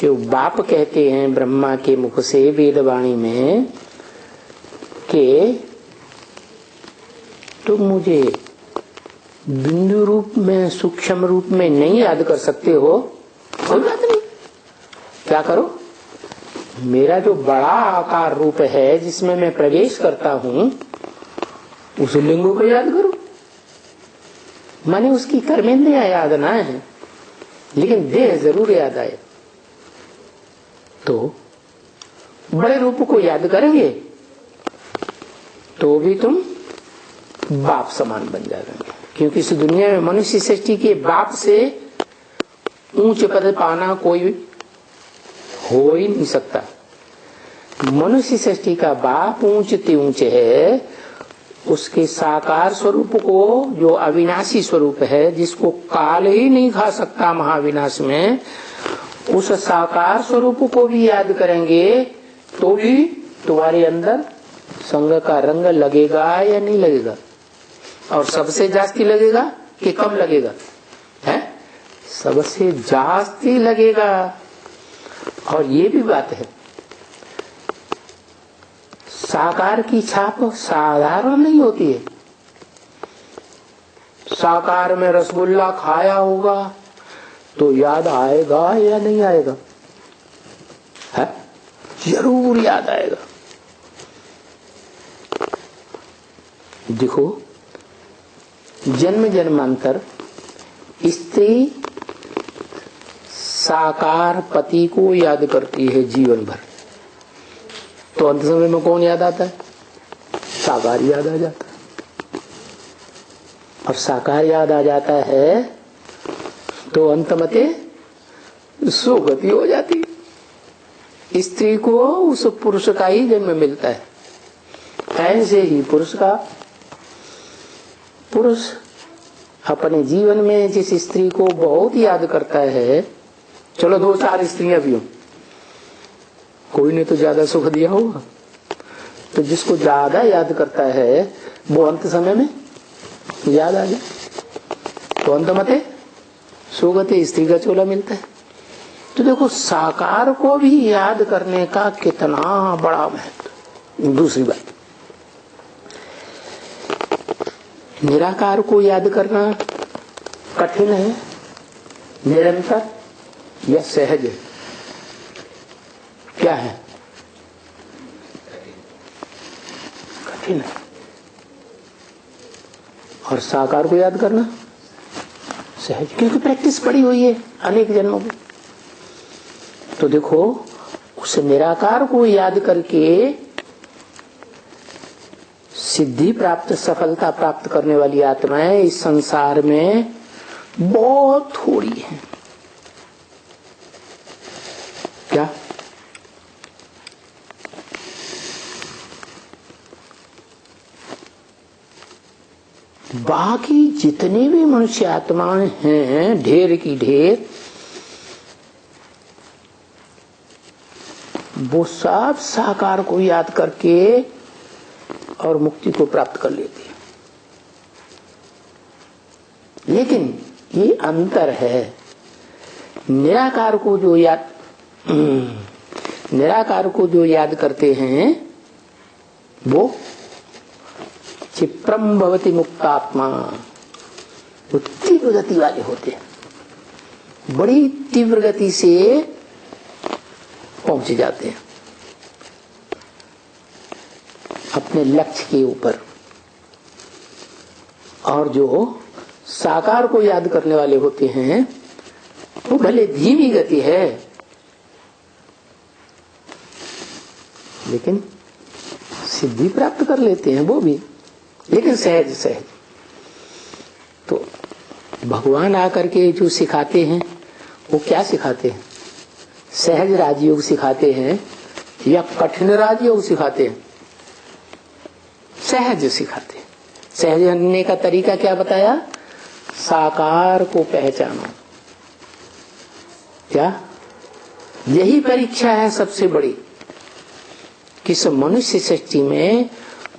शिव बाप कहते हैं ब्रह्मा के मुख से वेदवाणी में कि तुम मुझे बिंदु रूप में सूक्ष्म रूप में नहीं याद कर सकते हो, कोई बात नहीं, क्या करो, मेरा जो बड़ा आकार रूप है जिसमें मैं प्रवेश करता हूं उस लिंग को याद करो। माने उसकी कर्मेंद्रियां याद ना है लेकिन देह जरूर याद आए। तो बड़े रूप को याद करेंगे तो भी तुम बाप समान बन जाएंगे, क्योंकि इस दुनिया में मनुष्य सृष्टि के बाप से ऊंच पद पाना कोई हो ही नहीं सकता। मनुष्य सृष्टि का बाप ऊंचते ऊंचे है, उसके साकार स्वरूप को जो अविनाशी स्वरूप है जिसको काल ही नहीं खा सकता महाविनाश में, उस साकार स्वरूप को भी याद करेंगे तो भी तुम्हारे अंदर संग का रंग लगेगा या नहीं लगेगा, और सबसे जास्ती लगेगा कि कम लगेगा, है सबसे जास्ती लगेगा। और ये भी बात है, साकार की छाप साधारण नहीं होती है। साकार में रसगुल्ला खाया होगा तो याद आएगा या नहीं आएगा, है जरूर याद आएगा। देखो जन्म जन्मांतर स्त्री साकार पति को याद करती है जीवन भर, तो अंत समय में कौन याद आता है, साकार याद आ जाता है। और साकार याद आ जाता है तो अंत मते सुगति हो जाती है। स्त्री को उस पुरुष का ही जन्म मिलता है, ऐसे ही पुरुष अपने जीवन में जिस स्त्री को बहुत याद करता है, चलो 2-4 स्त्रियां भी हो, कोई ने तो ज्यादा सुख दिया होगा, तो जिसको ज्यादा याद करता है वो अंत समय में याद आ जाए तो अंत मते सुगति स्त्री का चोला मिलता है। तो देखो साकार को भी याद करने का कितना बड़ा महत्व। दूसरी बात, निराकार को याद करना कठिन है, निरंतर या सहज है, क्या है, कठिन है। और साकार को याद करना सहज, क्योंकि प्रैक्टिस पड़ी हुई है अनेक जन्मों में। तो देखो उस निराकार को याद करके सिद्धि प्राप्त, सफलता प्राप्त करने वाली आत्माएं इस संसार में बहुत थोड़ी हैं। क्या बाकी जितनी भी मनुष्य आत्माएं हैं ढेर की ढेर, वो सब साकार को याद करके और मुक्ति को प्राप्त कर लेती है। लेकिन ये अंतर है, निराकार को जो याद करते हैं वो क्षिप्रम भवति मुक्तात्मा, वो तीव्र गति वाले होते हैं, बड़ी तीव्र गति से पहुंच जाते हैं अपने लक्ष्य के ऊपर। और जो साकार को याद करने वाले होते हैं वो भले धीमी गति है लेकिन सिद्धि प्राप्त कर लेते हैं वो भी, लेकिन सहज सहज। तो भगवान आकर के जो सिखाते हैं वो क्या सिखाते हैं, सहज राजयोग सिखाते हैं या कठिन राजयोग सिखाते हैं, सहज सिखाते हैं। सहज होने का तरीका क्या बताया, साकार को पहचानो। क्या यही परीक्षा है सबसे बड़ी, किस मनुष्य सृष्टि में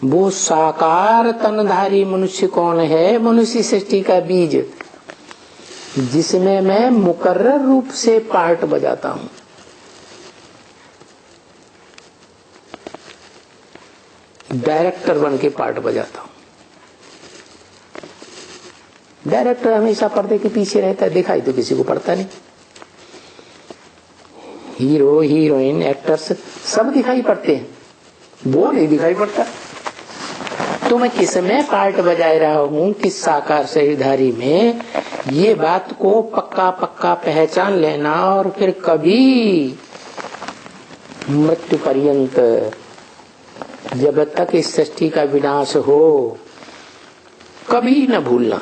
वो साकार तनधारी मनुष्य कौन है, मनुष्य सृष्टि का बीज जिसमें मैं मुकर्रर रूप से पार्ट बजाता हूं। डायरेक्टर बन के पार्ट बजाता हूं। डायरेक्टर हमेशा पर्दे के पीछे रहता है, दिखाई तो किसी को पड़ता नहीं। हीरो हीरोइन एक्टर्स सब दिखाई पड़ते हैं, वो नहीं दिखाई पड़ता। तो मैं किसमें पार्ट बजाए रहा हूं, किस साकार शरीरधारी में, ये बात को पक्का पक्का पहचान लेना और फिर कभी मृत्यु पर्यंत जब तक इस सृष्टि का विनाश हो कभी न भूलना।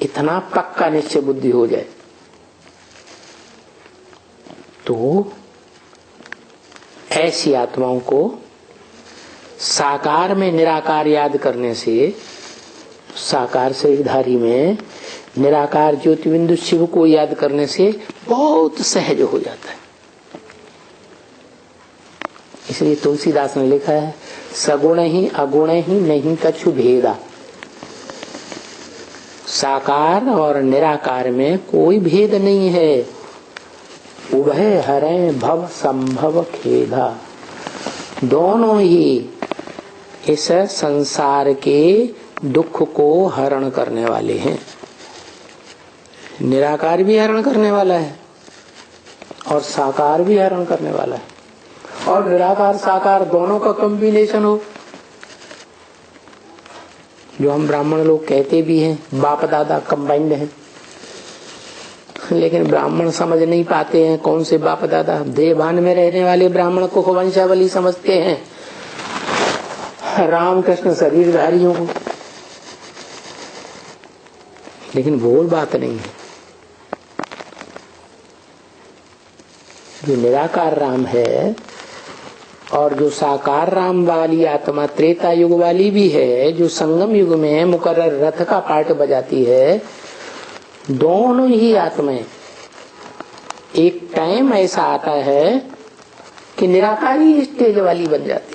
इतना पक्का निश्चय बुद्धि हो जाए तो ऐसी आत्माओं को साकार में निराकार याद करने से, साकार शरीरधारी में निराकार ज्योति बिंदु शिव को याद करने से बहुत सहज हो जाता है। इसलिए तुलसीदास ने लिखा है, सगुण ही अगुण ही नहीं कछु भेदा। साकार और निराकार में कोई भेद नहीं है। उभय हरे भव संभव खेदा। दोनों ही इस संसार के दुख को हरण करने वाले हैं। निराकार भी हरण करने वाला है और साकार भी हरण करने वाला है। और निराकार साकार दोनों का कॉम्बिनेशन हो, जो हम ब्राह्मण लोग कहते भी हैं, बाप दादा कंबाइंड है, लेकिन ब्राह्मण समझ नहीं पाते हैं कौन से बाप दादा। देवान में रहने वाले ब्राह्मण को वंशावली समझते हैं, रामकृष्ण शरीरधारियों को, लेकिन वो बात नहीं है। जो निराकार राम है और जो साकार राम वाली आत्मा त्रेता युग वाली भी है, जो संगम युग में मुकर्रर रथ का पार्ट बजाती है, दोनों ही आत्माएं एक टाइम ऐसा आता है कि निराकारी स्टेज वाली बन जाती है।